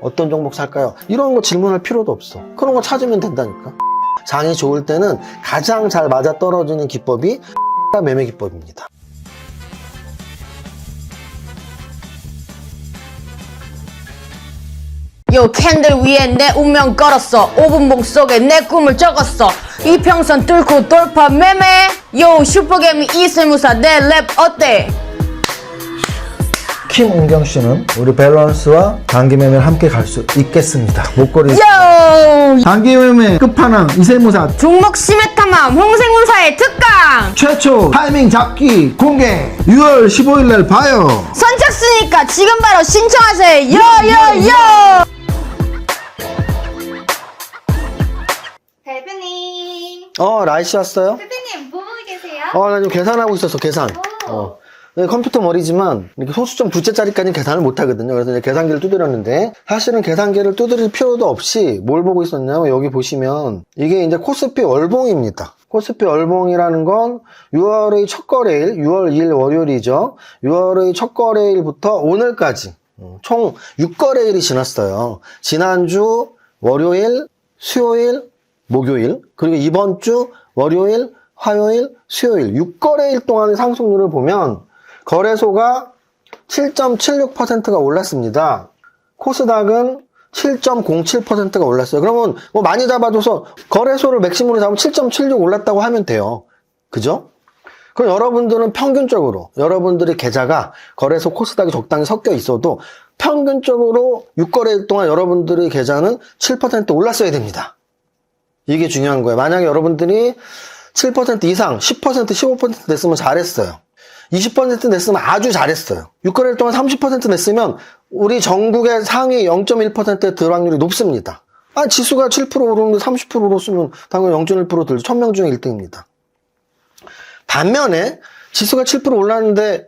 어떤 종목 살까요? 이런 거 질문할 필요도 없어. 그런 거 찾으면 된다니까. 장이 좋을 때는 가장 잘 맞아떨어지는 기법이 매매 기법입니다. 요 캔들 위에 내 운명 걸었어. 5분봉 속에 내 꿈을 적었어. 이평선 뚫고 돌파 매매. 요 슈퍼개미 이세무사 내 랩 어때? 김은경 씨는 우리 밸런스와 단기 매매를 함께 갈 수 있겠습니다. 목걸이 요 단기 매매 끝판왕 이세무사 종목 심해탐함 홍생운사의 특강. 최초 타이밍 잡기 공개 6월 15일 날 봐요. 선착순이니까 지금 바로 신청하세요. 요요요. 대표님, 라이씨 왔어요? 대표님 뭐 보고 계세요? 나 지금 계산하고 있었어, 계산. 네, 컴퓨터 머리지만 이렇게 소수점 두째 자리까지는 계산을 못 하거든요. 그래서 이제 계산기를 두드렸는데 사실은 계산기를 두드릴 필요도 없이 뭘 보고 있었냐면 여기 보시면 이게 이제 코스피 월봉입니다. 코스피 월봉이라는 건 6월의 첫 거래일, 6월 2일 월요일이죠. 6월의 첫 거래일부터 오늘까지 총 6거래일이 지났어요. 지난주 월요일, 수요일, 목요일, 그리고 이번 주 월요일, 화요일, 수요일 6거래일 동안의 상승률을 보면 거래소가 7.76%가 올랐습니다. 코스닥은 7.07%가 올랐어요. 그러면 뭐 많이 잡아줘서 거래소를 맥시멈으로 잡으면 7.76 올랐다고 하면 돼요. 그죠? 그럼 여러분들은 평균적으로 여러분들의 계좌가 거래소 코스닥이 적당히 섞여 있어도 평균적으로 6거래일 동안 여러분들의 계좌는 7% 올랐어야 됩니다. 이게 중요한 거예요. 만약에 여러분들이 7% 이상, 10%, 15% 냈으면 잘했어요. 20% 냈으면 아주 잘했어요. 6거래일 동안 30% 냈으면 우리 전국의 상위 0.1%의 들 확률이 높습니다. 지수가 7% 오르는데 30% 오르면 당연히 0.1% 들죠. 1000명 중에 1등입니다. 반면에 지수가 7% 올랐는데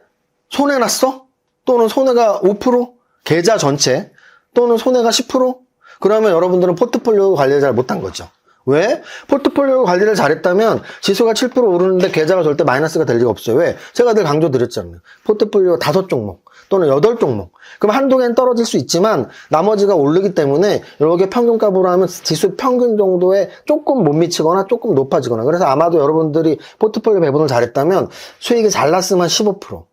손해났어? 또는 손해가 5%? 계좌 전체? 또는 손해가 10%? 그러면 여러분들은 포트폴리오 관리를 잘 못한 거죠. 왜? 포트폴리오 관리를 잘했다면 지수가 7% 오르는데 계좌가 절대 마이너스가 될 리가 없어요. 왜? 제가 늘 강조드렸잖아요. 포트폴리오 5종목 또는 8종목. 그럼 한두 개는 떨어질 수 있지만 나머지가 오르기 때문에 이렇게 평균값으로 하면 지수 평균 정도에 조금 못 미치거나 조금 높아지거나. 그래서 아마도 여러분들이 포트폴리오 배분을 잘했다면 수익이 잘 났으면 15%.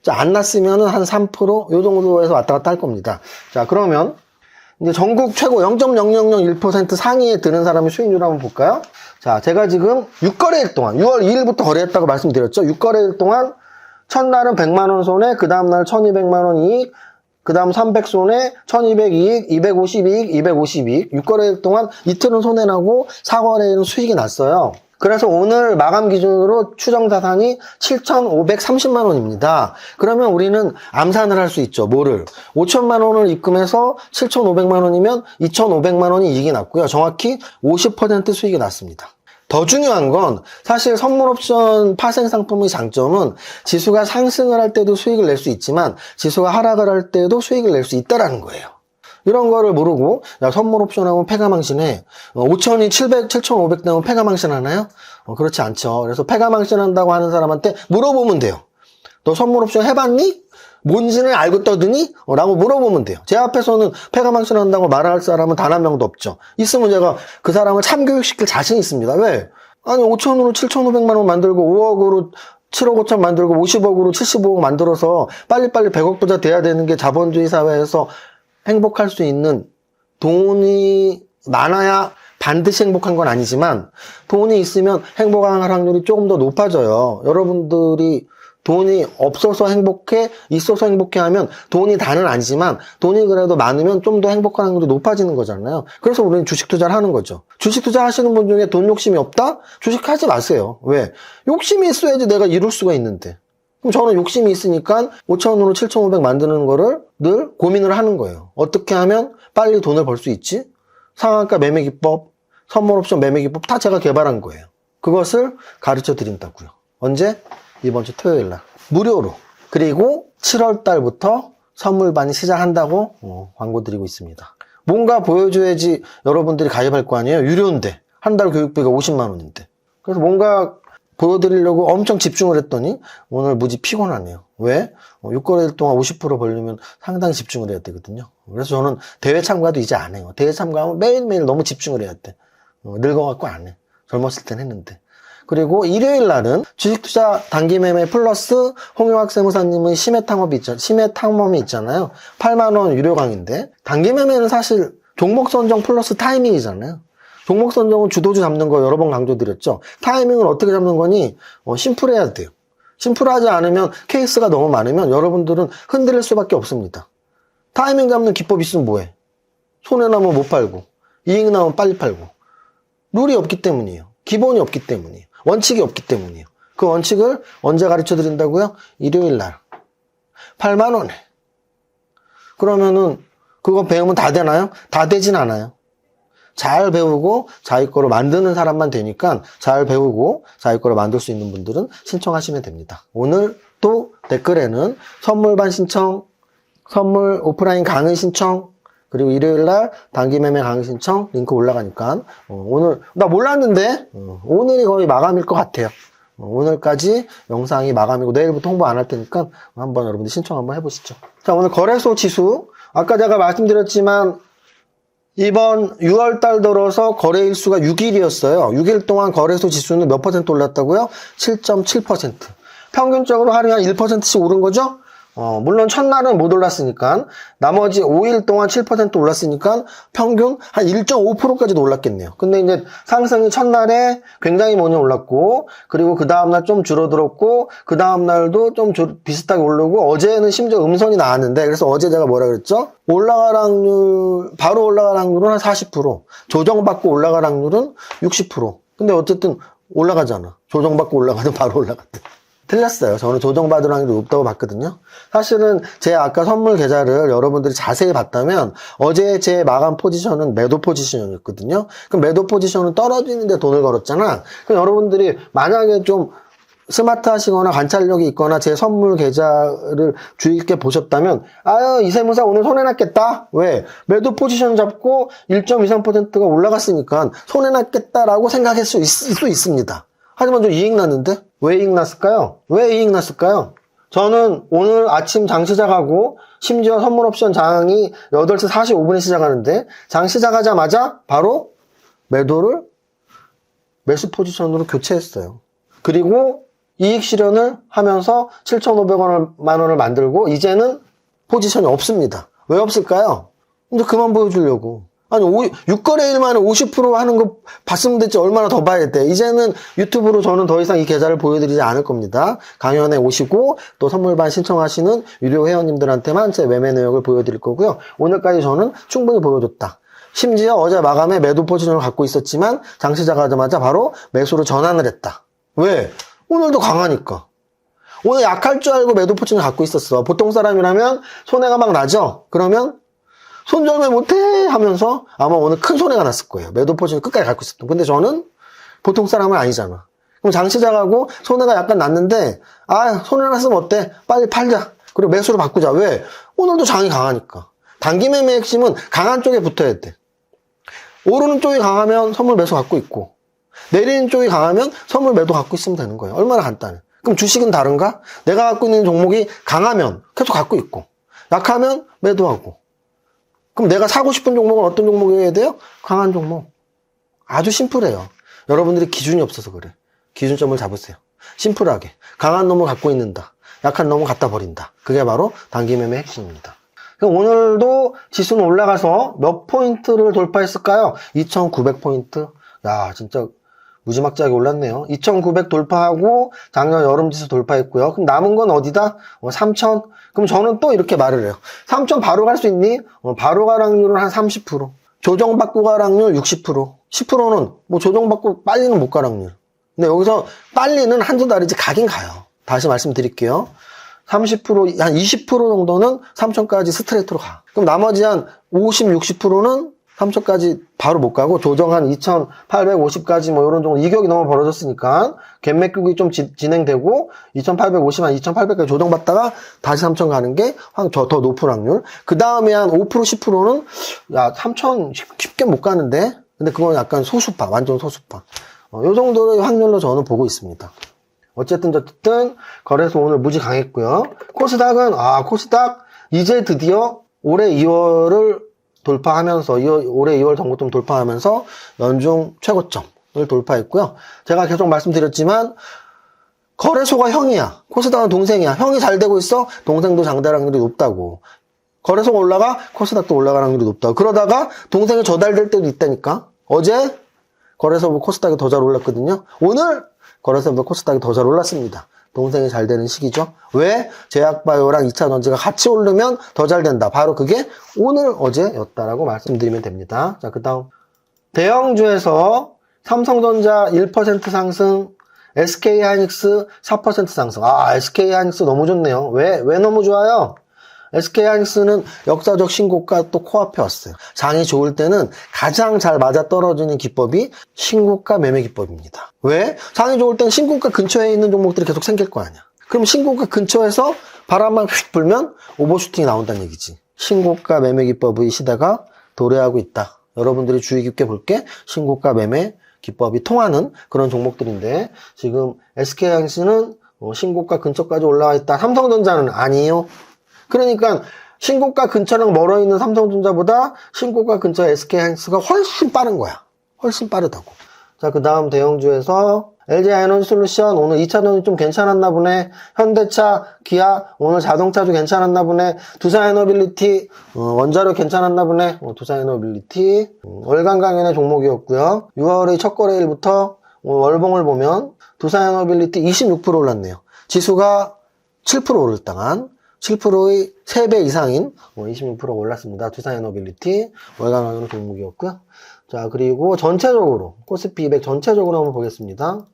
안 났으면 한 3%? 요 정도에서 왔다 갔다 할 겁니다. 자, 그러면 이제 전국 최고 0.0001% 상위에 드는 사람의 수익률 한번 볼까요? 자, 제가 지금 6거래일 동안 6월 2일부터 거래했다고 말씀드렸죠. 6거래일 동안 첫날은 100만원 손해, 그 다음날 1200만원 이익, 그 다음 300 손해, 1200 이익, 250 이익, 250 이익. 6거래일 동안 이틀은 손해나고 4거래일은 수익이 났어요. 그래서 오늘 마감 기준으로 추정 자산이 7,530만 원입니다. 그러면 우리는 암산을 할 수 있죠. 뭐를? 5천만 원을 입금해서 7,500만 원이면 2,500만 원이 이익이 났고요. 정확히 50% 수익이 났습니다. 더 중요한 건 사실 선물옵션 파생 상품의 장점은 지수가 상승을 할 때도 수익을 낼 수 있지만 지수가 하락을 할 때도 수익을 낼 수 있다는 거예요. 이런 거를 모르고 야 선물 옵션하면 패가망신해. 5천이 7,500 되면 패가망신 하나요? 그렇지 않죠. 그래서 패가망신 한다고 하는 사람한테 물어보면 돼요. 너 선물 옵션 해봤니? 뭔지는 알고 떠드니? 라고 물어보면 돼요. 제 앞에서는 패가망신 한다고 말할 사람은 단 한 명도 없죠. 있으면 제가 그 사람을 참교육시킬 자신이 있습니다. 왜? 아니 5천으로 7,500만 원 만들고 5억으로 7억 5천 만들고 50억으로 75억 만들어서 빨리빨리 100억 부자 돼야 되는 게 자본주의 사회에서 행복할 수 있는, 돈이 많아야 반드시 행복한 건 아니지만 돈이 있으면 행복한 확률이 조금 더 높아져요. 여러분들이 돈이 없어서 행복해, 있어서 행복해 하면 돈이 다는 아니지만 돈이 그래도 많으면 좀 더 행복한 확률이 높아지는 거잖아요. 그래서 우리는 주식 투자를 하는 거죠. 주식 투자 하시는 분 중에 돈 욕심이 없다? 주식 하지 마세요. 왜? 욕심이 있어야지 내가 이룰 수가 있는데. 그럼 저는 욕심이 있으니까 5천으로 7,500 만드는 거를 늘 고민을 하는 거예요. 어떻게 하면 빨리 돈을 벌 수 있지? 상한가 매매기법, 선물옵션 매매기법 다 제가 개발한 거예요. 그것을 가르쳐 드린다고요. 언제? 이번 주 토요일 날. 무료로. 그리고 7월 달부터 선물반이 시작한다고 광고 드리고 있습니다. 뭔가 보여줘야지 여러분들이 가입할 거 아니에요? 유료인데. 한 달 교육비가 50만 원인데. 그래서 뭔가 보여드리려고 엄청 집중을 했더니 오늘 무지 피곤하네요. 왜? 6거래일 동안 50% 벌려면 상당히 집중을 해야 되거든요. 그래서 저는 대회 참가도 이제 안 해요. 대회 참가하면 매일매일 너무 집중을 해야 돼. 늙어갖고 안 해. 젊었을 땐 했는데. 그리고 일요일 날은 주식투자 단기매매 플러스 홍용학 세무사님의 심해 탐험이 있잖아요. 8만원 유료 강의인데, 단기매매는 사실 종목 선정 플러스 타이밍이잖아요. 종목 선정은 주도주 잡는 거 여러 번 강조드렸죠. 타이밍을 어떻게 잡는 거니? 심플해야 돼요. 심플하지 않으면 케이스가 너무 많으면 여러분들은 흔들릴 수밖에 없습니다. 타이밍 잡는 기법 있으면 뭐해? 손해나면 못 팔고, 이익 나면 빨리 팔고. 룰이 없기 때문이에요. 기본이 없기 때문이에요. 원칙이 없기 때문이에요. 그 원칙을 언제 가르쳐 드린다고요? 일요일 날. 8만원에. 그러면은 그거 배우면 다 되나요? 다 되진 않아요. 잘 배우고 자기 거로 만드는 사람만 되니까 잘 배우고 자기 거로 만들 수 있는 분들은 신청하시면 됩니다. 오늘 또 댓글에는 선물반 신청, 선물 오프라인 강의 신청, 그리고 일요일날 단기매매 강의 신청 링크 올라가니까 오늘 나 몰랐는데 오늘이 거의 마감일 것 같아요. 오늘까지 영상이 마감이고 내일부터 홍보 안 할 테니까 한번 여러분들 신청 한번 해보시죠. 자, 오늘 거래소 지수 아까 제가 말씀드렸지만 이번 6월달 들어서 거래일수가 6일이었어요. 6일 동안 거래소 지수는 몇 퍼센트 올랐다고요? 7.7%. 평균적으로 하루에 한 1%씩 오른 거죠? 물론 첫날은 못 올랐으니까 나머지 5일 동안 7% 올랐으니까 평균 한 1.5%까지도 올랐겠네요. 근데 이제 상승이 첫날에 굉장히 많이 올랐고 그리고 그 다음날 좀 줄어들었고 그 다음날도 좀 비슷하게 오르고 어제는 심지어 음선이 나왔는데 그래서 어제 제가 뭐라 그랬죠? 올라갈 확률, 바로 올라갈 확률은 한 40%, 조정받고 올라갈 확률은 60%. 근데 어쨌든 올라가잖아. 조정받고 올라가도 바로 올라갔대. 틀렸어요. 저는 조정받을 확률이 높다고 봤거든요. 사실은 제 아까 선물 계좌를 여러분들이 자세히 봤다면 어제 제 마감 포지션은 매도 포지션이었거든요. 그럼 매도 포지션은 떨어지는데 돈을 걸었잖아. 그럼 여러분들이 만약에 좀 스마트 하시거나 관찰력이 있거나 제 선물 계좌를 주의 깊게 보셨다면 아유 이세무사 오늘 손해났겠다. 왜? 매도 포지션 잡고 1.23%가 올라갔으니까 손해났겠다라고 생각할 수 있습니다. 하지만 좀 이익 났는데? 왜 이익 났을까요? 왜 이익 났을까요? 저는 오늘 아침 장 시작하고 심지어 선물 옵션 장이 8시 45분에 시작하는데 장 시작하자마자 바로 매도를 매수 포지션으로 교체했어요. 그리고 이익 실현을 하면서 7,500만 원을 만들고 이제는 포지션이 없습니다. 왜 없을까요? 근데 그만 보여주려고. 아니 6거래일 만에 50% 하는 거 봤으면 됐지 얼마나 더 봐야 돼. 이제는 유튜브로 저는 더 이상 이 계좌를 보여드리지 않을 겁니다. 강연에 오시고 또 선물반 신청하시는 유료 회원님들한테만 제 매매 내역을 보여드릴 거고요. 오늘까지 저는 충분히 보여줬다. 심지어 어제 마감에 매도 포지션을 갖고 있었지만 장 시작하자마자 바로 매수로 전환을 했다. 왜? 오늘도 강하니까. 오늘 약할 줄 알고 매도 포지션을 갖고 있었어. 보통 사람이라면 손해가 막 나죠? 그러면 손절매 못해 하면서 아마 오늘 큰 손해가 났을 거예요. 매도 포지션 끝까지 갖고 있었던. 근데 저는 보통 사람은 아니잖아. 그럼 장 시작하고 손해가 약간 났는데 아 손해 났으면 어때? 빨리 팔자. 그리고 매수로 바꾸자. 왜? 오늘도 장이 강하니까. 단기 매매 핵심은 강한 쪽에 붙어야 돼. 오르는 쪽이 강하면 선물 매수 갖고 있고 내리는 쪽이 강하면 선물 매도 갖고 있으면 되는 거예요. 얼마나 간단해. 그럼 주식은 다른가? 내가 갖고 있는 종목이 강하면 계속 갖고 있고 약하면 매도하고 그럼 내가 사고 싶은 종목은 어떤 종목이어야 돼요? 강한 종목. 아주 심플해요. 여러분들이 기준이 없어서 그래. 기준점을 잡으세요. 심플하게. 강한 놈을 갖고 있는다. 약한 놈을 갖다 버린다. 그게 바로 단기 매매 핵심입니다. 오늘도 지수는 올라가서 몇 포인트를 돌파했을까요? 2,900포인트. 야, 진짜 무지막지하게 올랐네요. 2,900 돌파하고 작년 여름 지수 돌파했고요. 그럼 남은 건 어디다? 3,000. 그럼 저는 또 이렇게 말을 해요. 3,000 바로 갈 수 있니? 바로 갈 확률은 한 30%. 조정받고 갈 확률 60%. 10%는 뭐 조정받고 빨리는 못 갈 확률. 근데 여기서 빨리는 한두 달이지 가긴 가요. 다시 말씀드릴게요. 30%, 한 20% 정도는 3,000까지 스트레이트로 가. 그럼 나머지 한 50, 60%는 3,000까지 바로 못 가고 조정 한 2,850까지 뭐 이런 정도 이격이 너무 벌어졌으니까 갭 매국이 좀 진행되고 2,850, 한 2,800까지 조정받다가 다시 3,000 가는 게 더 높은 확률. 그 다음에 한 5%, 10%는 야 3,000 쉽게 못 가는데 근데 그건 약간 소수파, 완전 소수파. 요 정도의 확률로 저는 보고 있습니다. 어쨌든 거래소 오늘 무지 강했고요. 코스닥 이제 드디어 올해 2월을 돌파하면서 올해 2월 정고점 돌파하면서 연중 최고점을 돌파했고요. 제가 계속 말씀드렸지만 거래소가 형이야. 코스닥은 동생이야. 형이 잘 되고 있어. 동생도 장달 확률이 높다고. 거래소가 올라가 코스닥도 올라갈 확률이 높다고. 그러다가 동생이 저달될 때도 있다니까. 어제 거래소보다 코스닥이 더 잘 올랐거든요. 오늘 거래소보다 코스닥이 더 잘 올랐습니다. 동생이 잘 되는 시기죠. 왜? 제약바이오랑 2차전지가 같이 오르면 더 잘 된다. 바로 그게 오늘 어제였다라고 말씀드리면 됩니다. 자, 그 다음 대형주에서 삼성전자 1% 상승, SK하이닉스 4% 상승. SK하이닉스 너무 좋네요. 왜 너무 좋아요? SK하이닉스는 역사적 신고가 또 코앞에 왔어요. 장이 좋을 때는 가장 잘 맞아떨어지는 기법이 신고가 매매 기법입니다. 왜? 장이 좋을 때는 신고가 근처에 있는 종목들이 계속 생길 거 아니야. 그럼 신고가 근처에서 바람만 휙 불면 오버슈팅이 나온다는 얘기지. 신고가 매매 기법의 시대가 도래하고 있다. 여러분들이 주의 깊게 볼게. 신고가 매매 기법이 통하는 그런 종목들인데 지금 SK하이닉스는 신고가 근처까지 올라와 있다. 삼성전자는 아니에요. 그러니까 신고가 근처랑 멀어 있는 삼성전자보다 신고가 근처 SK하이닉스가 훨씬 빠른 거야. 훨씬 빠르다고. 자, 그 다음 대형주에서 LG에너지솔루션 오늘 2차전이 좀 괜찮았나 보네. 현대차, 기아 오늘 자동차도 괜찮았나 보네. 두산에너빌리티 원자력 괜찮았나 보네. 두산에너빌리티 월간 강연의 종목이었고요. 6월의 첫 거래일부터 월봉을 보면 두산에너빌리티 26% 올랐네요. 지수가 7% 오를당한 7%의 3배 이상인 26%가 올랐습니다. 두산에너빌리티 월간 강연의 종목이었고요. 자, 그리고 전체적으로 코스피 200 전체적으로 한번 보겠습니다.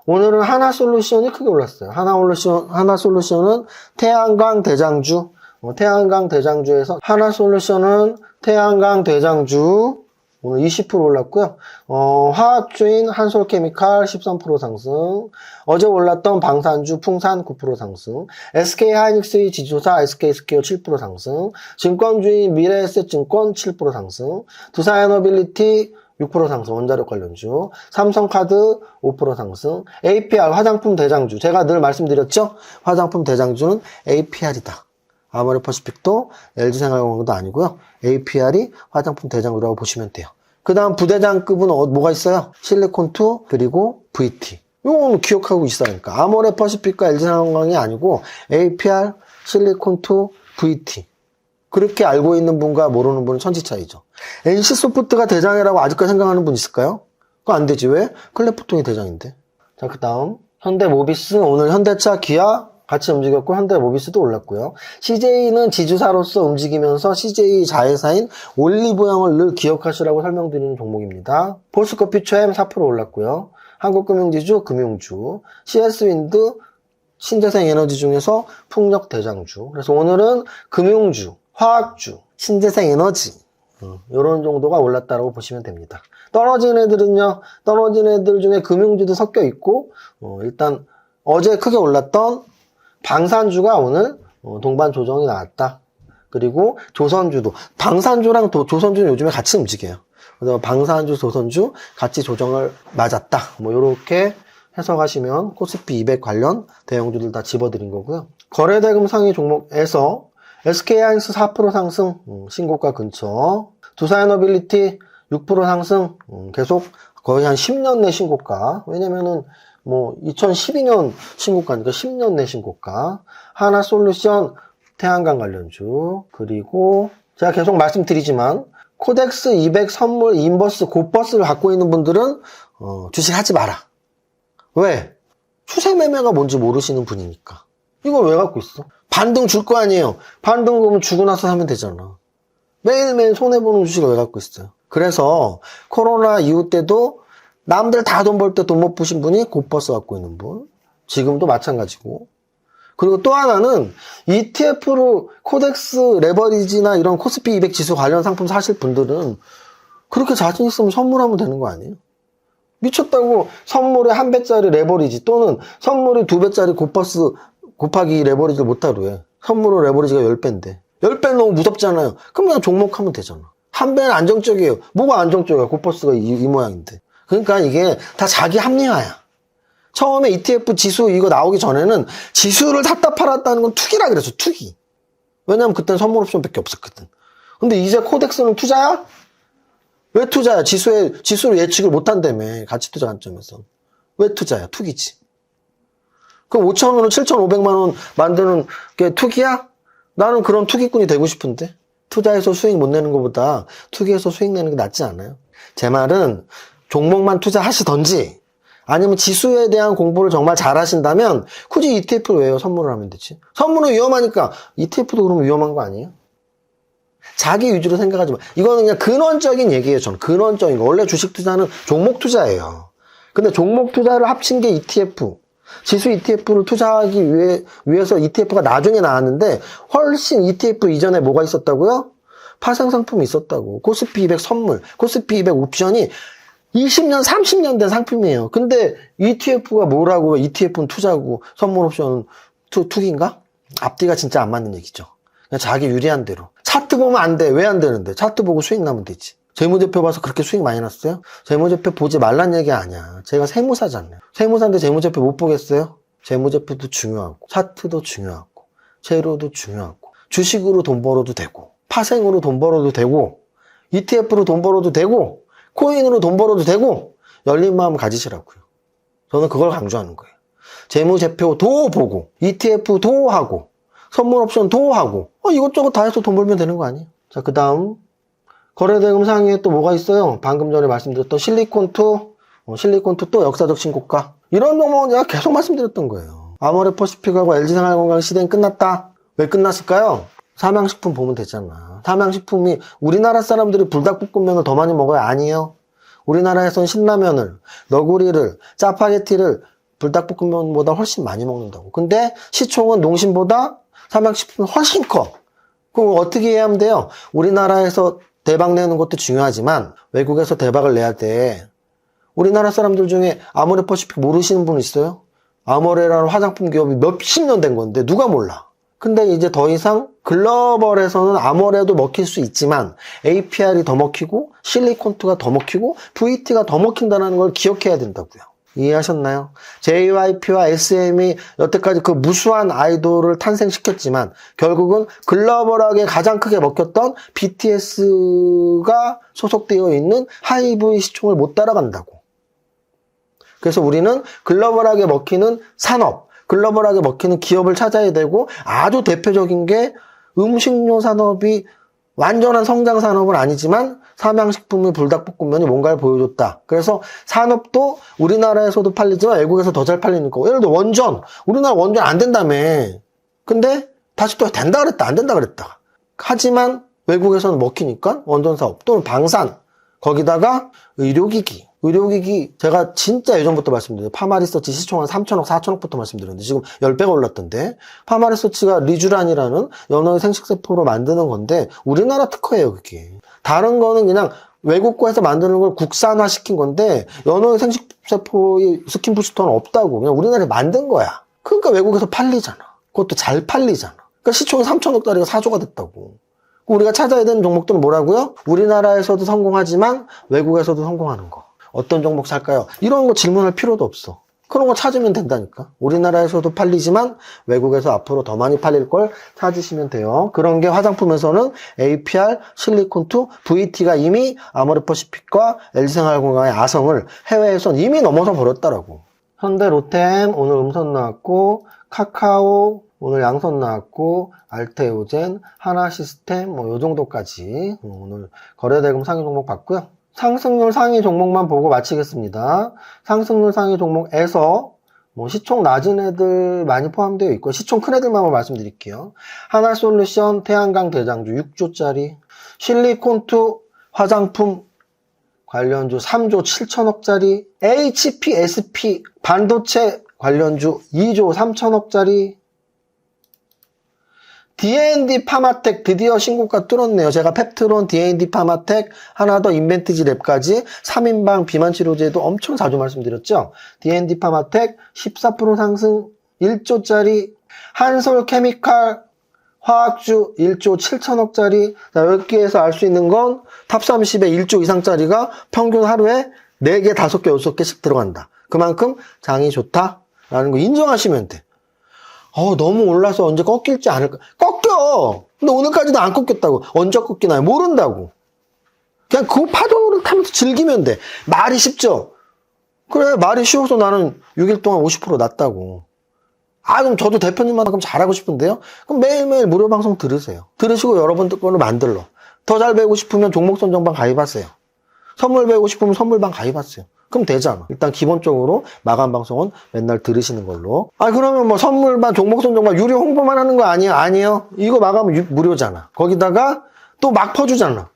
오늘은 하나솔루션이 크게 올랐어요. 하나솔루션은 태양광 대장주, 태양광 대장주에서 하나솔루션은 태양광 대장주 오늘 20% 올랐고요. 화학주인 한솔케미칼 13% 상승, 어제 올랐던 방산주 풍산 9% 상승, SK하이닉스의 지주사 SK스퀘어 7% 상승, 증권주인 미래에셋증권 7% 상승, 두산에너빌리티 6% 상승, 원자력 관련주, 삼성카드 5% 상승, APR 화장품 대장주, 제가 늘 말씀드렸죠? 화장품 대장주는 APR이다. 아모레퍼시픽도 LG생활건강도 아니고요. APR이 화장품 대장주라고 보시면 돼요. 그 다음 부대장급은 뭐가 있어요? 실리콘2 그리고 VT. 이거는 기억하고 있어야니까. 아모레퍼시픽과 LG생활건강이 아니고 APR, 실리콘2, VT. 그렇게 알고 있는 분과 모르는 분은 천지 차이죠. NC소프트가 대장이라고 아직까지 생각하는 분 있을까요? 그거 안 되지. 왜? 클래프톤이 대장인데. 자, 그 다음 현대모비스 오늘 현대차, 기아 같이 움직였고 현대모비스도 올랐고요. CJ는 지주사로서 움직이면서 CJ 자회사인 올리브영을 늘 기억하시라고 설명드리는 종목입니다. 포스코피처엠 4% 올랐고요. 한국금융지주 금융주, CS윈드 신재생에너지 중에서 풍력 대장주. 그래서 오늘은 금융주, 화학주, 신재생에너지 이런 정도가 올랐다고 보시면 됩니다. 떨어진 애들은요. 떨어진 애들 중에 금융주도 섞여 있고 일단 어제 크게 올랐던 방산주가 오늘 동반 조정이 나왔다. 그리고 조선주도 방산주랑 조선주는 요즘에 같이 움직여요. 그래서 방산주, 조선주 같이 조정을 맞았다. 이렇게 해석하시면 코스피 200 관련 대형주들 다 집어드린 거고요. 거래대금 상위 종목에서 SK하이닉스 4% 상승, 신고가 근처. 두산에너빌리티 6% 상승, 계속 거의 한 10년 내 신고가. 왜냐면은 2012년 신고가니까 10년 내 신고가. 하나솔루션 태양광 관련주. 그리고 제가 계속 말씀드리지만 코덱스 200 선물 인버스 고버스를 갖고 있는 분들은 주식하지 마라. 왜? 추세 매매가 뭔지 모르시는 분이니까. 이걸 왜 갖고 있어? 반등 줄 거 아니에요. 반등 그러면 주고 나서 사면 되잖아. 매일매일 손해보는 주식을 왜 갖고 있어요? 그래서 코로나 이후 때도 남들 다 돈 벌 때 돈 못 버신 분이 고버스 갖고 있는 분. 지금도 마찬가지고. 그리고 또 하나는 ETF로 코덱스 레버리지나 이런 코스피 200 지수 관련 상품 사실 분들은 그렇게 자신 있으면 선물하면 되는 거 아니에요? 미쳤다고 선물에 1배짜리 레버리지 또는 선물에 2배짜리 고버스 곱하기 레버리지를 못하루 해. 선물로 레버리지가 10배인데. 10배는 너무 무섭잖아요. 그럼 그냥 종목하면 되잖아. 1배는 안정적이에요. 뭐가 안정적이야? 고버스가 이 모양인데. 그러니까 이게 다 자기 합리화야. 처음에 ETF 지수 이거 나오기 전에는 지수를 샀다 팔았다는 건 투기라 그랬어, 투기. 왜냐면 그때는 선물 옵션밖에 없었거든. 근데 이제 코덱스는 투자야? 왜 투자야? 지수를 예측을 못 한다며, 가치 투자 관점에서. 왜 투자야? 투기지. 그럼 5,000원은 7,500만 원 만드는 게 투기야? 나는 그런 투기꾼이 되고 싶은데. 투자해서 수익 못 내는 것보다 투기해서 수익 내는 게 낫지 않아요? 제 말은 종목만 투자하시던지 아니면 지수에 대한 공부를 정말 잘 하신다면 굳이 ETF를 왜요? 선물을 하면 되지. 선물은 위험하니까 ETF도 그러면 위험한 거 아니에요? 자기 위주로 생각하지 마. 이거는 그냥 근원적인 얘기예요. 저는 근원적인 거. 원래 주식 투자는 종목 투자예요. 근데 종목 투자를 합친 게 ETF. 지수 ETF를 투자하기 위해서 ETF가 나중에 나왔는데 훨씬 ETF 이전에 뭐가 있었다고요? 파생 상품이 있었다고. 코스피 200 선물, 코스피 200 옵션이 20년, 30년 된 상품이에요. 근데 ETF가 뭐라고? ETF는 투자고 선물 옵션은 투기인가? 앞뒤가 진짜 안 맞는 얘기죠. 그냥 자기 유리한 대로. 차트 보면 안 돼. 왜 안 되는데? 차트 보고 수익 나면 되지. 재무제표 봐서 그렇게 수익 많이 났어요? 재무제표 보지 말란 얘기 아니야. 제가 세무사잖아요. 세무사인데 재무제표 못 보겠어요? 재무제표도 중요하고, 차트도 중요하고, 재료도 중요하고, 주식으로 돈 벌어도 되고, 파생으로 돈 벌어도 되고, ETF로 돈 벌어도 되고, 코인으로 돈 벌어도 되고, 열린 마음 가지시라고요. 저는 그걸 강조하는 거예요. 재무제표도 보고, ETF도 하고, 선물 옵션도 하고, 이것저것 다 해서 돈 벌면 되는 거 아니에요? 자, 그 다음. 거래대금 상위에 또 뭐가 있어요? 방금 전에 말씀드렸던 실리콘2 또 역사적 신고가. 이런 종목은 제가 계속 말씀드렸던 거예요. 아모레퍼시픽하고 LG생활건강 시대는 끝났다. 왜 끝났을까요? 삼양식품 보면 되잖아. 삼양식품이 우리나라 사람들이 불닭볶음면을 더 많이 먹어요? 아니에요. 우리나라에서는 신라면을, 너구리를, 짜파게티를 불닭볶음면보다 훨씬 많이 먹는다고. 근데 시총은 농심보다 삼양식품이 훨씬 커. 그럼 어떻게 이해하면 돼요? 우리나라에서 대박 내는 것도 중요하지만 외국에서 대박을 내야 돼. 우리나라 사람들 중에 아모레퍼시픽 모르시는 분 있어요? 아모레라는 화장품 기업이 몇십 년 된 건데 누가 몰라? 근데 이제 더 이상 글로벌에서는 아모레도 먹힐 수 있지만 APR이 더 먹히고 실리콘2가 더 먹히고 VT가 더 먹힌다는 걸 기억해야 된다고요. 이해하셨나요? JYP와 SM이 여태까지 그 무수한 아이돌을 탄생시켰지만 결국은 글로벌하게 가장 크게 먹혔던 BTS가 소속되어 있는 하이브의 시총을 못 따라간다고. 그래서 우리는 글로벌하게 먹히는 산업, 글로벌하게 먹히는 기업을 찾아야 되고 아주 대표적인 게 음식료 산업이 완전한 성장 산업은 아니지만 삼양식품의 불닭볶음면이 뭔가를 보여줬다. 그래서 산업도 우리나라에서도 팔리지만 외국에서 더 잘 팔리는 거. 예를 들어 원전. 우리나라 원전 안 된다며. 근데 다시 또 된다 그랬다. 안 된다 그랬다. 하지만 외국에서는 먹히니까 원전 사업 또는 방산. 거기다가 의료기기. 의료기기 제가 진짜 예전부터 말씀드려요. 파마리서치 시총 한 3천억, 4천억부터 말씀드렸는데 지금 10배가 올랐던데 파마리서치가 리쥬란이라는 연어의 생식세포로 만드는 건데 우리나라 특허예요 그게. 다른 거는 그냥 외국 거에서 만드는 걸 국산화 시킨 건데 연어의 생식세포의 스킨부스터는 없다고. 그냥 우리나라에 만든 거야. 그러니까 외국에서 팔리잖아. 그것도 잘 팔리잖아. 그러니까 시총이 3천억짜리가 4조가 됐다고. 우리가 찾아야 되는 종목들은 뭐라고요? 우리나라에서도 성공하지만 외국에서도 성공하는 거. 어떤 종목 살까요? 이런 거 질문할 필요도 없어. 그런 거 찾으면 된다니까. 우리나라에서도 팔리지만 외국에서 앞으로 더 많이 팔릴 걸 찾으시면 돼요. 그런 게 화장품에서는 APR, 실리콘2, VT가 이미 아모레퍼시픽과 LG생활건강의 아성을 해외에선 이미 넘어서 버렸다라고. 현대 로템 오늘 음선 나왔고, 카카오 오늘 양선 나왔고, 알테오젠, 하나시스템 요 정도까지 오늘 거래대금 상위 종목 봤고요. 상승률 상위 종목만 보고 마치겠습니다. 상승률 상위 종목에서 시총 낮은 애들 많이 포함되어 있고 시총 큰 애들만 말씀드릴게요. 하나솔루션 태양광 대장주 6조짜리, 실리콘2 화장품 관련주 3조 7천억짜리, HPSP 반도체 관련주 2조 3천억짜리, D&D 파마텍 드디어 신고가 뚫었네요. 제가 펩트론, D&D 파마텍, 하나 더 인벤티지 랩까지 3인방 비만치료제도 엄청 자주 말씀드렸죠. D&D 파마텍 14% 상승 1조짜리, 한솔 케미칼 화학주 1조 7천억짜리. 자, 여기에서 알 수 있는 건 탑30에 1조 이상짜리가 평균 하루에 4개, 5개, 6개씩 들어간다. 그만큼 장이 좋다라는 거 인정하시면 돼. 너무 올라서 언제 꺾일지 않을까? 꺾여! 근데 오늘까지도 안 꺾였다고. 언제 꺾이나요? 모른다고. 그냥 그 파도를 타면서 즐기면 돼. 말이 쉽죠? 그래, 말이 쉬워서 나는 6일 동안 50% 났다고. 그럼 저도 대표님만큼 잘하고 싶은데요? 그럼 매일매일 무료 방송 들으세요. 들으시고 여러분들 거를 만들러. 더 잘 배우고 싶으면 종목 선정방 가입하세요. 선물 배우고 싶으면 선물방 가입하세요. 그럼 되잖아. 일단 기본적으로 마감 방송은 맨날 들으시는 걸로. 그러면 뭐 선물반, 종목 선정반 유료 홍보만 하는 거 아니에요? 아니에요. 이거 마감은 무료잖아. 거기다가 또 막 퍼주잖아.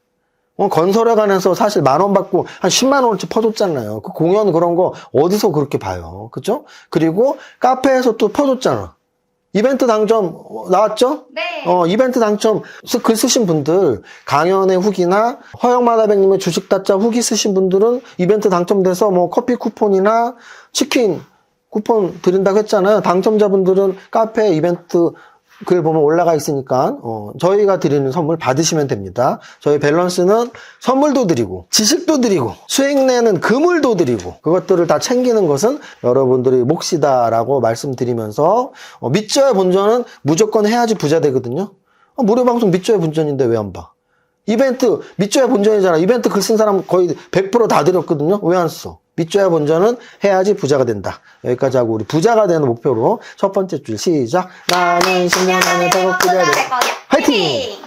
건설회관에서 사실 10,000원 받고 한 10만 원어치 퍼줬잖아요. 그 공연 그런 거 어디서 그렇게 봐요. 그죠? 그리고 카페에서 또 퍼줬잖아. 이벤트 당첨 나왔죠? 네. 이벤트 당첨 글 쓰신 분들, 강연의 후기나 허영마다백님의 주식 다짜 후기 쓰신 분들은 이벤트 당첨돼서 뭐 커피 쿠폰이나 치킨 쿠폰 드린다고 했잖아요. 당첨자분들은 카페 이벤트 글 보면 올라가 있으니까 저희가 드리는 선물 받으시면 됩니다. 저희 밸런스는 선물도 드리고 지식도 드리고 수익 내는 그물도 드리고 그것들을 다 챙기는 것은 여러분들의 몫이다라고 말씀드리면서 믿져야 본전은 무조건 해야지 부자 되거든요. 무료 방송 믿져야 본전인데 왜 안 봐? 이벤트 믿져야 본전이잖아. 이벤트 글 쓴 사람 거의 100% 다 드렸거든요. 왜 안 써? 믿져야 본전은 해야지 부자가 된다. 여기까지 하고 우리 부자가 되는 목표로 첫 번째 줄 시작. 나는 10년 안에 100억 부자 될 거야. 화이팅!